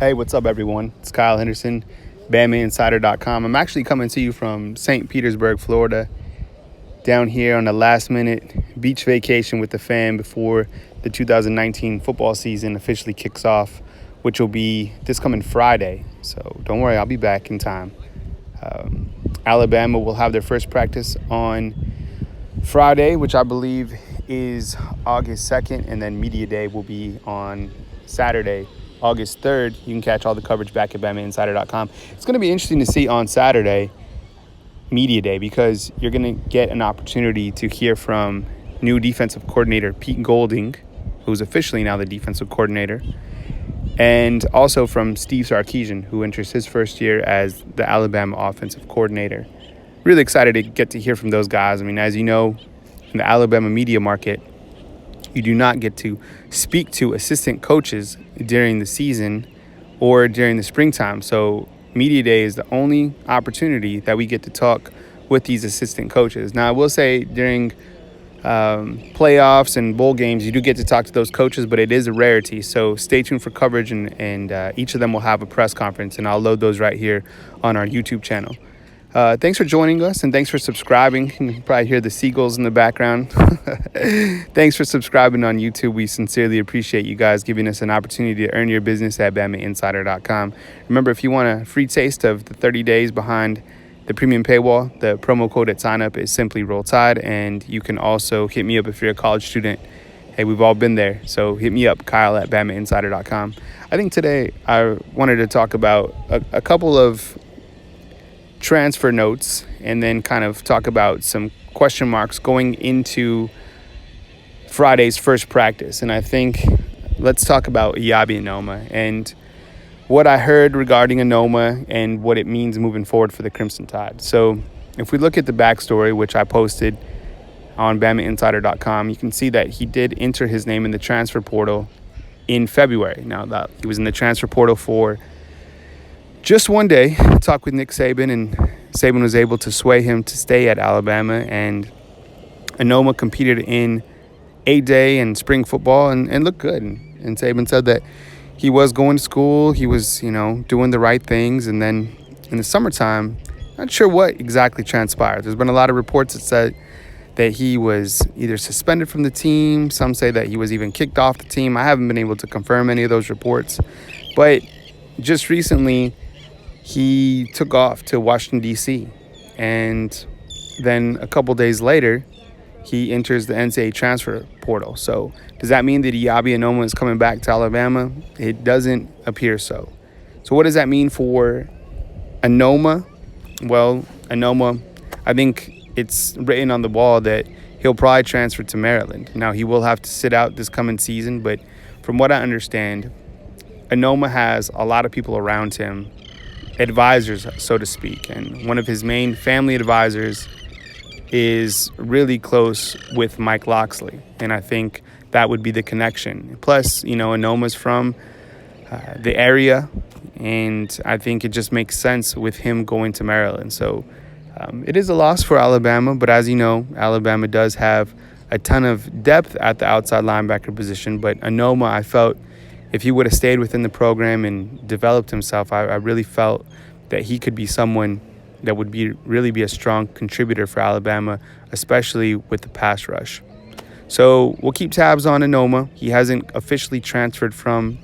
Hey, what's up, everyone? It's Kyle Henderson, bamainsider.com. I'm actually coming to you from St. Petersburg, Florida, down here on a last-minute beach vacation with the fam before the 2019 football season officially kicks off, which will be this coming Friday. So don't worry, I'll be back in time. Alabama will have their first practice on Friday, which I believe is August 2nd, and then Media Day will be on Saturday, August 3rd. You can catch all the coverage back at bamainsider.com. It's going to be interesting to see on Saturday, Media Day, because you're going to get an opportunity to hear from new defensive coordinator Pete Golding, who's officially now the defensive coordinator, and also from Steve Sarkisian, who enters his first year as the Alabama offensive coordinator. Really excited to get to hear from those guys. I mean, as you know, in the Alabama media market, you do not get to speak to assistant coaches during the season or during the springtime. So Media Day is the only opportunity that we get to talk with these assistant coaches. Now, I will say during playoffs and bowl games, you do get to talk to those coaches, but it is a rarity. So stay tuned for coverage, and each of them will have a press conference, and I'll load those right here on our YouTube channel. Thanks for joining us, and thanks for subscribing. You can probably hear the seagulls in the background. Thanks for subscribing on YouTube. We sincerely appreciate you guys giving us an opportunity to earn your business at bamainsider.com. Remember, if you want a free taste of the 30 days behind the premium paywall, the promo code at sign up is simply Roll Tide, and you can also hit me up if you're a college student. Hey, we've all been there, so hit me up, Kyle at bamainsider.com. I think today I wanted to talk about a couple of transfer notes, and then kind of talk about some question marks going into Friday's first practice. And I think let's talk about Eyabi Anoma and what I heard regarding Anoma and what it means moving forward for the Crimson Tide. So if we look at the backstory, which I posted on bamainsider.com, you can see that he did enter his name in the transfer portal in February. Now, that he was in the transfer portal for just one day, talked with Nick Saban, and Saban was able to sway him to stay at Alabama. And Anoma competed in A-Day and spring football and looked good. And Saban said that he was going to school, he was, doing the right things. And then in the summertime, not sure what exactly transpired. There's been a lot of reports that said that he was either suspended from the team. Some say that he was even kicked off the team. I haven't been able to confirm any of those reports. But just recently, he took off to Washington, D.C., and then a couple days later, he enters the NCAA transfer portal. So does that mean that Eyabi Anoma is coming back to Alabama? It doesn't appear so. So what does that mean for Anoma? Well, Anoma, I think it's written on the wall that he'll probably transfer to Maryland. Now, he will have to sit out this coming season, but from what I understand, Anoma has a lot of people around him, advisors, so to speak. And one of his main family advisors is really close with Mike Locksley. And I think that would be the connection. Plus, Anoma's from the area, and I think it just makes sense with him going to Maryland. So it is a loss for Alabama, but as you know, Alabama does have a ton of depth at the outside linebacker position. But Anoma, I felt, if he would have stayed within the program and developed himself, I really felt that he could be someone that would really be a strong contributor for Alabama, especially with the pass rush. So we'll keep tabs on Anoma. He hasn't officially transferred from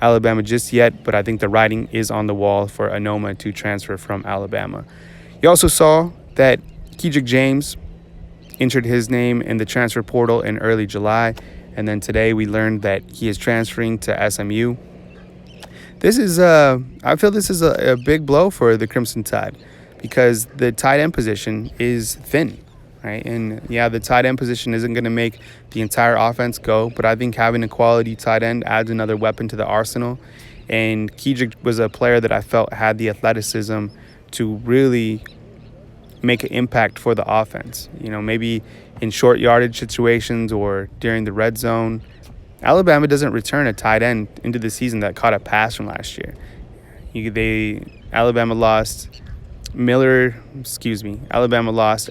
Alabama just yet, but I think the writing is on the wall for Anoma to transfer from Alabama. You also saw that Kedrick James entered his name in the transfer portal in early July. And then today we learned that he is transferring to SMU. I feel this is a big blow for the Crimson Tide, because the tight end position is thin, right? And yeah, the tight end position isn't going to make the entire offense go, but I think having a quality tight end adds another weapon to the arsenal. And Kedrick was a player that I felt had the athleticism to really make an impact for the offense. Maybe in short yardage situations or during the red zone. Alabama doesn't return a tight end into the season that caught a pass from last year. Alabama lost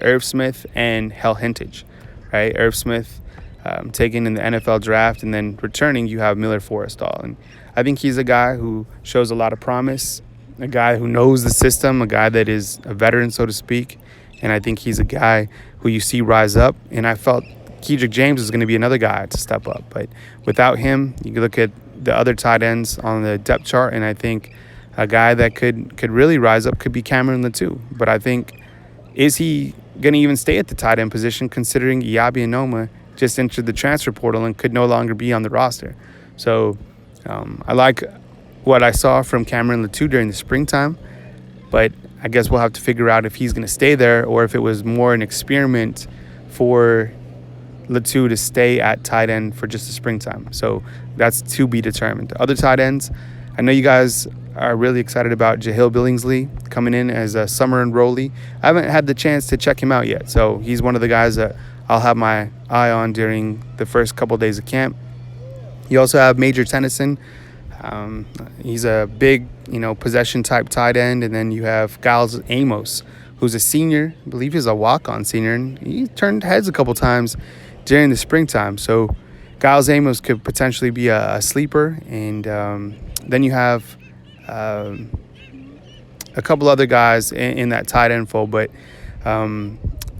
Irv Smith and Hell Hintage, right? Irv Smith taken in the NFL draft, and then returning you have Miller Forrestall. And I think he's a guy who shows a lot of promise, a guy who knows the system, a guy that is a veteran, so to speak. And I think he's a guy who you see rise up. And I felt Kedrick James is going to be another guy to step up. But without him, you can look at the other tight ends on the depth chart, and I think a guy that could really rise up could be Cameron Latou. But I think, is he going to even stay at the tight end position, considering Iyabi Anoma just entered the transfer portal and could no longer be on the roster? So I like what I saw from Cameron Latou during the springtime, but I guess we'll have to figure out if he's going to stay there or if it was more an experiment for Latou to stay at tight end for just the springtime. So that's to be determined. Other tight ends, I know you guys are really excited about Jahlil Billingsley coming in as a summer enrollee. I haven't had the chance to check him out yet, so he's one of the guys that I'll have my eye on during the first couple days of camp. You also have Major Tennyson. He's a big, possession type tight end, and then you have Giles Amos, who's a senior. I believe he's a walk-on senior, and he turned heads a couple times during the springtime. So Giles Amos could potentially be a sleeper, and then you have a couple other guys in that tight end fold, but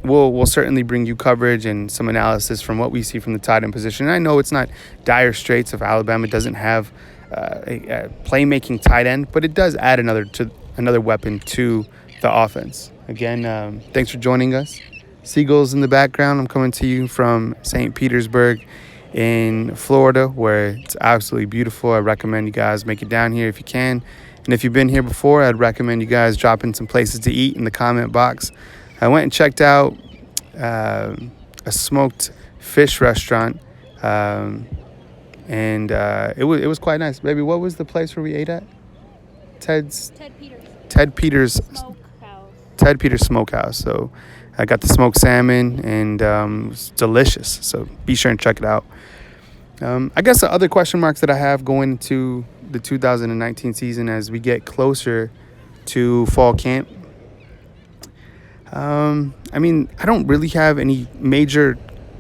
we'll certainly bring you coverage and some analysis from what we see from the tight end position. And I know it's not dire straits if Alabama doesn't have a playmaking tight end, but it does add another weapon to the offense. Again, thanks for joining us. Seagulls in the background. I'm coming to you from St. Petersburg in Florida, where it's absolutely beautiful. I recommend you guys make it down here if you can. And if you've been here before, I'd recommend you guys dropping some places to eat in the comment box. I went and checked out a smoked fish restaurant, and it was quite nice. Baby, what was the place where we ate at? Ted Peters Smokehouse. Ted Peters Smokehouse. So I got the smoked salmon, and it was delicious. So be sure and check it out. I guess the other question marks that I have going into the 2019 season as we get closer to fall camp. I don't really have any major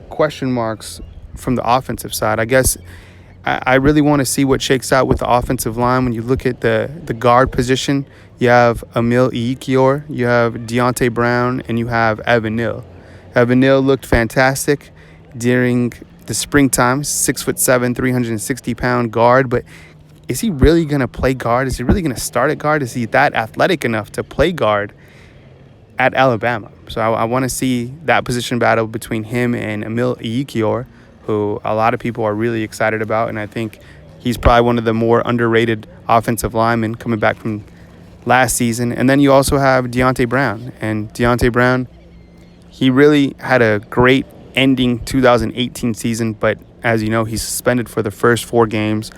question marks from the offensive side. I guess I really want to see what shakes out with the offensive line. When you look at the guard position, you have Emil Iyikior, you have Deontay Brown, and you have Evan Neal. Evan Neal looked fantastic during the springtime, 6'7", 360-pound guard, but is he really going to play guard? Is he really going to start at guard? Is he that athletic enough to play guard at Alabama? So I want to see that position battle between him and Emil Iyikior, who a lot of people are really excited about, and I think he's probably one of the more underrated offensive linemen coming back from last season. And then you also have Deontay Brown, and Deontay Brown, he really had a great ending 2018 season, but as you know, he's suspended for the first 4 games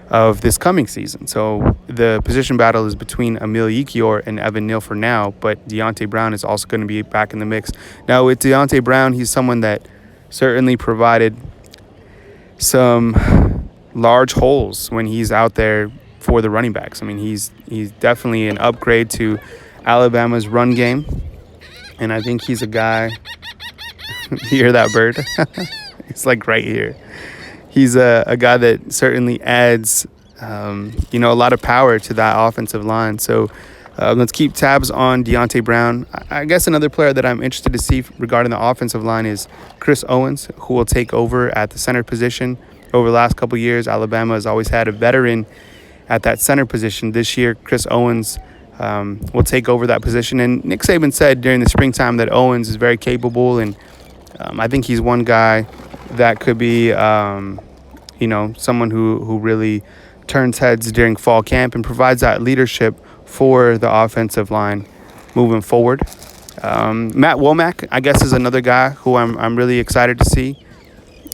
of this coming season. So the position battle is between Emil Iyikior and Evan Neal for now, but Deontay Brown is also going to be back in the mix. Now with Deontay Brown, he's someone that certainly provided some large holes when he's out there for the running backs. I mean, he's definitely an upgrade to Alabama's run game, and I think he's a guy. You hear that bird? It's like right here. He's a guy that certainly adds, a lot of power to that offensive line. So let's keep tabs on Deontay Brown. I guess another player that I'm interested to see regarding the offensive line is Chris Owens, who will take over at the center position. Over the last couple of years, Alabama has always had a veteran at that center position. This year, Chris Owens will take over that position. And Nick Saban said during the springtime that Owens is very capable, and I think he's one guy that could be, someone who really turns heads during fall camp and provides that leadership for the offensive line moving forward. Matt Womack, I guess, is another guy who I'm really excited to see.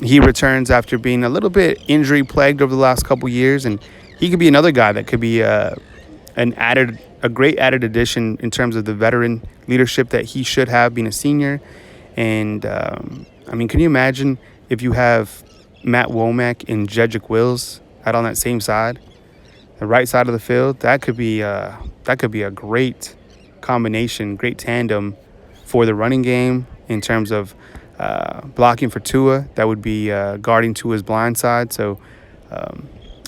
He returns after being a little bit injury plagued over the last couple years, and he could be another guy that could be a great added addition in terms of the veteran leadership that he should have being a senior. And can you imagine if you have Matt Womack and Jedrick Wills out on that same side, the right side of the field? That could be a great combination, great tandem for the running game in terms of blocking for Tua. That would be guarding Tua's blind side. So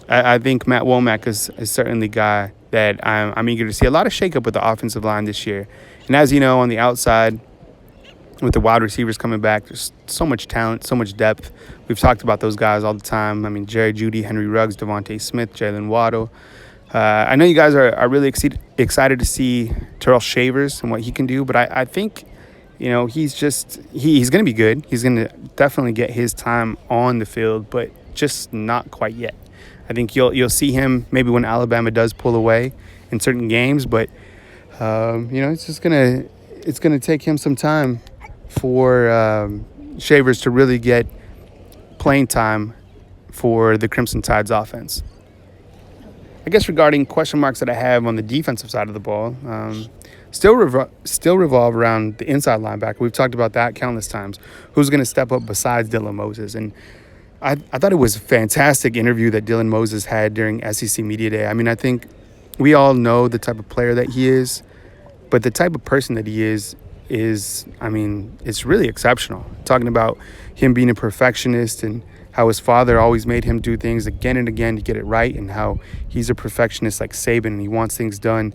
I think Matt Womack is certainly a guy that I'm eager to see. A lot of shakeup with the offensive line this year. And as you know, on the outside, with the wide receivers coming back, there's so much talent, so much depth. We've talked about those guys all the time. I mean, Jerry Jeudy, Henry Ruggs, Devontae Smith, Jalen Waddle. I know you guys are really excited to see Terrell Shavers and what he can do, but I think, he's going to be good. He's going to definitely get his time on the field, but just not quite yet. I think you'll see him maybe when Alabama does pull away in certain games, but it's gonna take him some time for Shavers to really get playing time for the Crimson Tide's offense. I guess regarding question marks that I have on the defensive side of the ball, still revolve around the inside linebacker. We've talked about that countless times. Who's going to step up besides Dylan Moses? And I thought it was a fantastic interview that Dylan Moses had during SEC Media Day. I mean, I think we all know the type of player that he is, but the type of person that he is, it's really exceptional. Talking about him being a perfectionist and how his father always made him do things again and again to get it right, and how he's a perfectionist like Saban, and he wants things done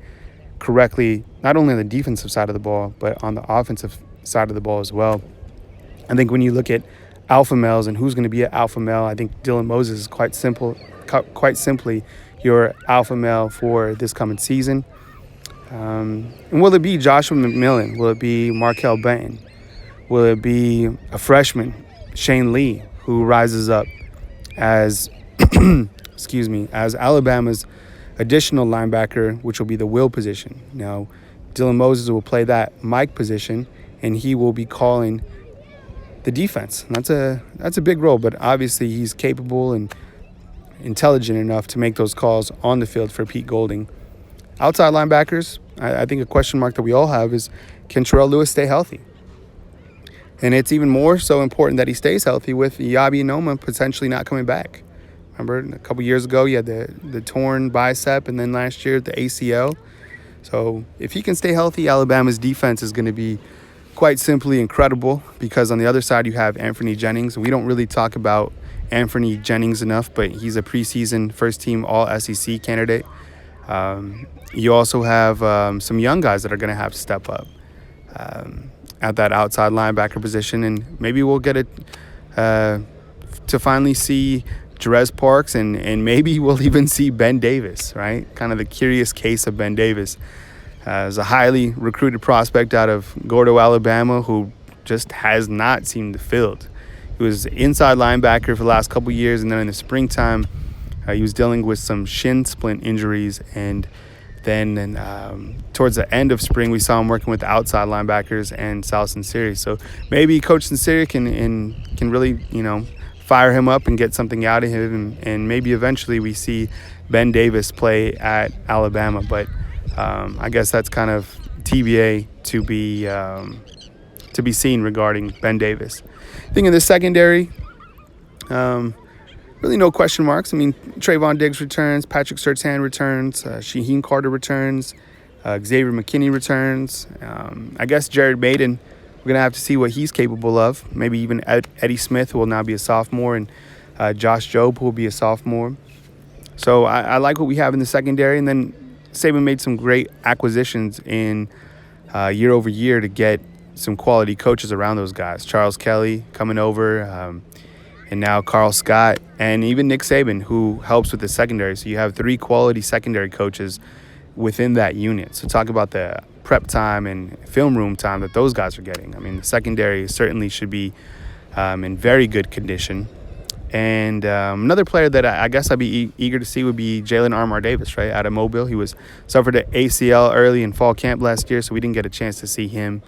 correctly, not only on the defensive side of the ball, but on the offensive side of the ball as well. I think when you look at alpha males and who's going to be an alpha male, I think Dylan Moses is quite simply your alpha male for this coming season. And will it be Joshua McMillan? Will it be Markel Benton? Will it be a freshman, Shane Lee, who rises up as as Alabama's additional linebacker, which will be the will position? Now, Dylan Moses will play that Mike position, and he will be calling the defense. And that's a big role, but obviously he's capable and intelligent enough to make those calls on the field for Pete Golding. Outside linebackers, I think a question mark that we all have is, can Terrell Lewis stay healthy? And it's even more so important that he stays healthy with Yabi Anoma potentially not coming back. Remember, a couple years ago, he had the torn bicep, and then last year, the ACL. So if he can stay healthy, Alabama's defense is going to be quite simply incredible, because on the other side, you have Anthony Jennings. We don't really talk about Anthony Jennings enough, but he's a preseason first-team All-SEC candidate. You also have some young guys that are going to have to step up at that outside linebacker position, and maybe we'll get it to finally see Jerez Parks, and maybe we'll even see Ben Davis, right? Kind of the curious case of Ben Davis. As a highly recruited prospect out of Gordo, Alabama, who just has not seemed to field. He was inside linebacker for the last couple years, and then in the springtime, he was dealing with some shin splint injuries, and then towards the end of spring, we saw him working with outside linebackers and Sal Sinceri. So maybe Coach Sinceri can really, fire him up and get something out of him, and maybe eventually we see Ben Davis play at Alabama. But I guess that's kind of TBA to be seen regarding Ben Davis. I think in the secondary, really no question marks. I mean, Trayvon Diggs returns, Patrick Surtain returns, Shaheen Carter returns, Xavier McKinney returns. I guess Jared Maiden, we're going to have to see what he's capable of. Maybe even Eddie Smith, who will now be a sophomore, and Josh Jobe, who will be a sophomore. So I like what we have in the secondary. And then Saban made some great acquisitions in year over year to get some quality coaches around those guys. Charles Kelly coming over, and now Carl Scott, and even Nick Saban, who helps with the secondary. So you have 3 quality secondary coaches within that unit. So talk about the prep time and film room time that those guys are getting. I mean, the secondary certainly should be in very good condition. And another player that I guess I'd be eager to see would be Jalen Armour Davis, right, out of Mobile. He suffered an ACL early in fall camp last year, so we didn't get a chance to see him.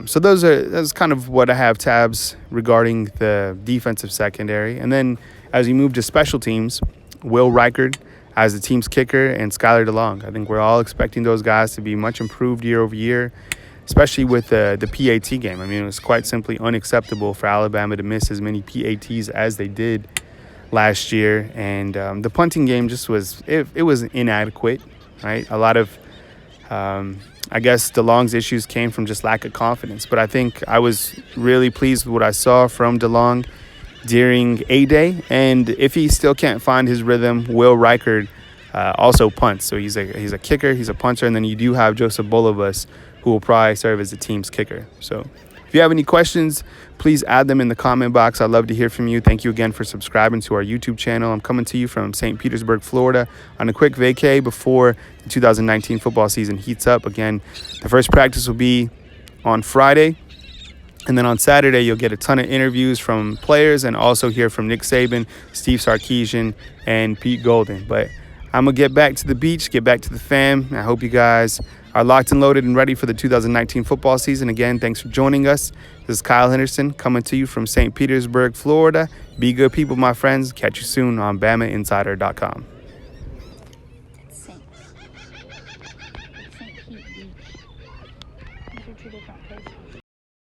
So that's kind of what I have tabs regarding the defensive secondary. And then as we move to special teams, Will Reichard as the team's kicker and Skylar DeLong. I think we're all expecting those guys to be much improved year over year, especially with the PAT game. I mean, it was quite simply unacceptable for Alabama to miss as many PATs as they did last year. And the punting game just was inadequate, right? A lot of I guess DeLong's issues came from just lack of confidence. But I think I was really pleased with what I saw from DeLong during A-Day. And if he still can't find his rhythm, Will Reichard also punts. So he's a kicker, he's a punter, and then you do have Joseph Bolivas, who will probably serve as the team's kicker. So if you have any questions, please add them in the comment box. I'd love to hear from you. Thank you again for subscribing to our YouTube channel. I'm coming to you from St. Petersburg, Florida on a quick vacay before the 2019 football season heats up. Again, the first practice will be on Friday. And then on Saturday, you'll get a ton of interviews from players and also hear from Nick Saban, Steve Sarkisian, and Pete Golden. But I'm going to get back to the beach, get back to the fam. I hope you guys are locked and loaded and ready for the 2019 football season. Again, thanks for joining us. This is Kyle Henderson coming to you from St. Petersburg, Florida. Be good people, my friends. Catch you soon on bamainsider.com.